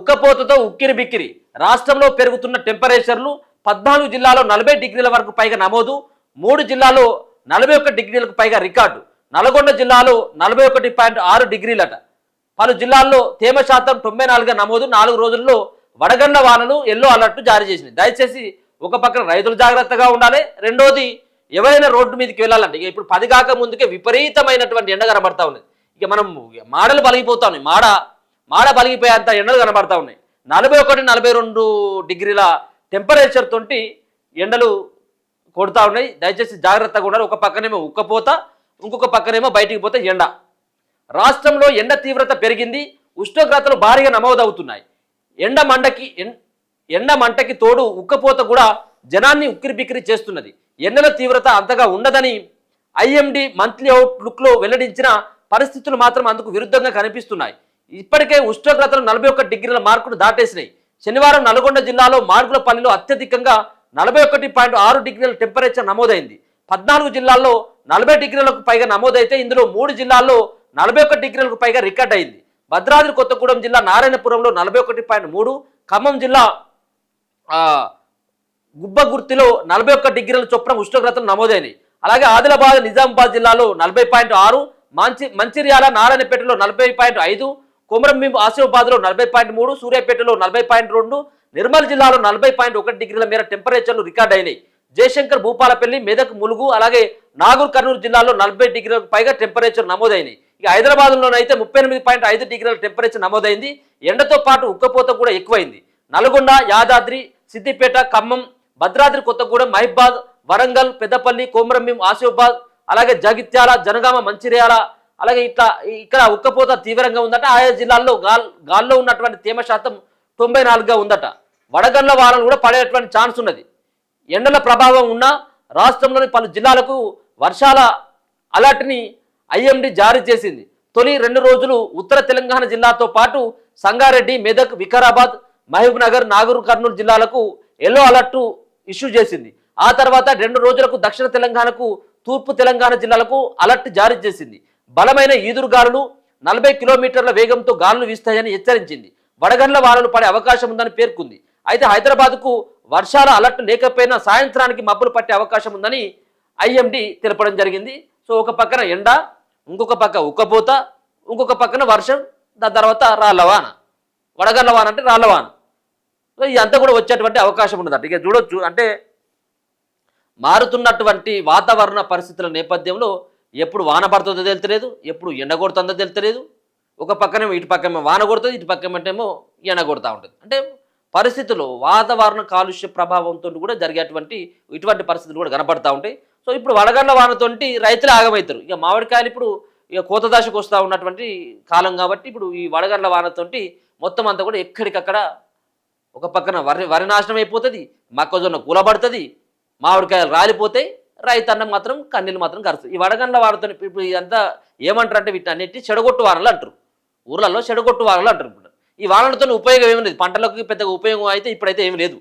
ఉక్కపోతతో ఉక్కిరి బిక్కిరి. రాష్ట్రంలో పెరుగుతున్న టెంపరేచర్లు 14 జిల్లాలో 40 డిగ్రీల వరకు పైగా నమోదు. 3 జిల్లాలో 41 డిగ్రీలకు పైగా రికార్డు. నల్గొండ జిల్లాలో 41.6 డిగ్రీలట. పలు జిల్లాల్లో తేమ శాతం 94గా నమోదు. 4 రోజుల్లో వడగండ్ల వానలు ఎల్లో అలర్ట్ జారీ చేసింది. దయచేసి ఒక పక్కన రైతులు జాగ్రత్తగా ఉండాలి, రెండోది ఎవరైనా రోడ్డు మీదకి వెళ్ళాలంటే ఇక ఇప్పుడు 10 కాక ముందుకే విపరీతమైనటువంటి ఎండ కనబడతా ఉన్నది. ఇక మనం మాడలు బలిగిపోతా ఉన్నాయి, మాడ బలిగిపోయేంత ఎండలు కనబడతా ఉన్నాయి. 41, 42 డిగ్రీల టెంపరేచర్ తోటి ఎండలు కొడతా ఉన్నాయి. దయచేసి జాగ్రత్తగా ఉండాలి. ఒక పక్కనేమో ఉక్కపోత, ఇంకొక పక్కనేమో బయటికి పోతే ఎండ. రాష్ట్రంలో ఎండ తీవ్రత పెరిగింది, ఉష్ణోగ్రతలు భారీగా నమోదవుతున్నాయి. ఎండ మంటకి తోడు ఉక్కపోత కూడా జనాన్ని ఉక్కిరిబిక్కిరి చేస్తున్నది. ఎండల తీవ్రత అంతగా ఉండదని ఐఎండీ మంత్లీ అవుట్లుక్లో వెల్లడించిన పరిస్థితులు మాత్రం అందుకు విరుద్ధంగా కనిపిస్తున్నాయి. ఇప్పటికే ఉష్ణోగ్రతలు 41 డిగ్రీల మార్కును దాటేసినాయి. శనివారం నల్గొండ జిల్లాలో మార్గులపల్లిలో అత్యధికంగా 41.6 డిగ్రీల టెంపరేచర్ నమోదైంది. 14 జిల్లాల్లో 40 డిగ్రీలకు పైగా నమోదైతే ఇందులో 3 జిల్లాల్లో 41 డిగ్రీలకు పైగా రికార్డ్ అయింది. భద్రాద్రి కొత్తగూడెం జిల్లా నారాయణపురంలో 41.3, ఖమ్మం జిల్లా గుబ్బగుర్తిలో 41 డిగ్రీల చొప్పున ఉష్ణోగ్రతలు నమోదైనాయి. అలాగే ఆదిలాబాద్, నిజామాబాద్ జిల్లాలో 40.6, మంచిర్యాల, నారాయణపేటలో 40.5, కొమరంభీం ఆసిఫాబాద్లో 40.3, సూర్యాపేటలో 40.2, నిర్మల్ జిల్లాలో 40.1 డిగ్రీల మేర టెంపరేచర్లు రికార్డ్ అయినాయి. జయశంకర్, భూపాలపల్లి, మెదక్, ములుగు, అలాగే నాగూర్ కర్నూలు జిల్లాలో 40 డిగ్రీలకు పైగా టెంపరేచర్ నమోదైనాయి. ఇక హైదరాబాద్లోనైతే 38.5 డిగ్రీల టెంపరేచర్ నమోదైంది. ఎండతో పాటు ఉక్కపోత కూడా ఎక్కువైంది. నల్గొండ, యాదాద్రి, సిద్దిపేట, ఖమ్మం, భద్రాద్రి కొత్తగూడెం, మహిబాద్, వరంగల్, పెద్దపల్లి, కొమరంభీం ఆసిఫాబాద్, అలాగే జగిత్యాల, జనగామ, మంచిర్యాల, అలాగే ఇక్కడ ఉక్కపోత తీవ్రంగా ఉందట. ఆయా జిల్లాల్లో గాల్లో ఉన్నటువంటి తేమ శాతం 94గా ఉందట. వడగండ్ల వానలు కూడా పడేటువంటి ఛాన్స్ ఉన్నది. ఎండల ప్రభావం ఉన్న రాష్ట్రంలోని పలు జిల్లాలకు వర్షాల అలర్ట్ని ఐఎండీ జారీ చేసింది. తొలి 2 రోజులు ఉత్తర తెలంగాణ జిల్లాతో పాటు సంగారెడ్డి, మెదక్, వికారాబాద్, మహబూబ్ నగర్, నాగూర్ కర్నూలు జిల్లాలకు ఎల్లో అలర్ట్ ఇష్యూ చేసింది. ఆ తర్వాత 2 రోజులకు దక్షిణ తెలంగాణకు, తూర్పు తెలంగాణ జిల్లాలకు అలర్ట్ జారీ చేసింది. బలమైన ఈదురుగాలులు 40 కిలోమీటర్ల వేగంతో గాలులు వీస్తాయని హెచ్చరించింది. వడగండ్ల వానలు పడే అవకాశం ఉందని పేర్కొంది. అయితే హైదరాబాద్కు వర్షాల అలర్ట్ లేకపోయినా సాయంత్రానికి మబ్బులు పట్టే అవకాశం ఉందని ఐఎండీ తెలపడం జరిగింది. సో ఒక పక్కన ఎండ, ఇంకొక పక్క ఉక్కపోత, ఇంకొక పక్కన వర్షం, దాని తర్వాత రాళ్ళవాన. వడగండ్ల వాన అంటే రాళ్ళవాన. సో ఇదంతా కూడా వచ్చేటువంటి అవకాశం ఉన్నదట. ఇక చూడొచ్చు, అంటే మారుతున్నటువంటి వాతావరణ పరిస్థితుల నేపథ్యంలో ఎప్పుడు వాన పడుతుందో తెలుస్తలేదు, ఎప్పుడు ఎండ కొడుతుందో తెలుస్తలేదు. ఒక పక్కనేమో ఇటు పక్కనేమో వాన కొడుతుంది, ఇటు పక్కనేమో ఎండ కొడుతూ ఉంటుంది. అంటే పరిస్థితులు వాతావరణ కాలుష్య ప్రభావంతో కూడా జరిగేటువంటి ఇటువంటి పరిస్థితులు కూడా కనపడతా ఉంటాయి. సో ఇప్పుడు వడగండ్ల వానతోటి రైతులు ఆగమవుతారు. ఇక మామిడికాయలు ఇప్పుడు ఇక కోత దశకు వస్తూ ఉన్నటువంటి కాలం కాబట్టి ఇప్పుడు ఈ వడగండ్ల వానతోటి మొత్తం అంతా కూడా ఎక్కడికక్కడ ఒక పక్కన వరి నాశనం అయిపోతుంది, మొక్కజొన్న కూలబడుతుంది, మామిడికాయలు రాలిపోతాయి, రైతన్నం మాత్రం కన్నీళ్ళు మాత్రం కరుస్తుంది. ఈ వడగండ్ల వానతో ఇప్పుడు ఇదంతా ఏమంటారు అంటే వీటిని అన్నిటి చెడగొట్టు వానలు అంటారు, ఊర్లలో చెడగొట్టు వానలు అంటారు. ఇప్పుడు ఈ వానలతో ఉపయోగం ఏమి లేదు, పంటలకు పెద్దగా ఉపయోగం అయితే ఇప్పుడైతే ఏమి లేదు.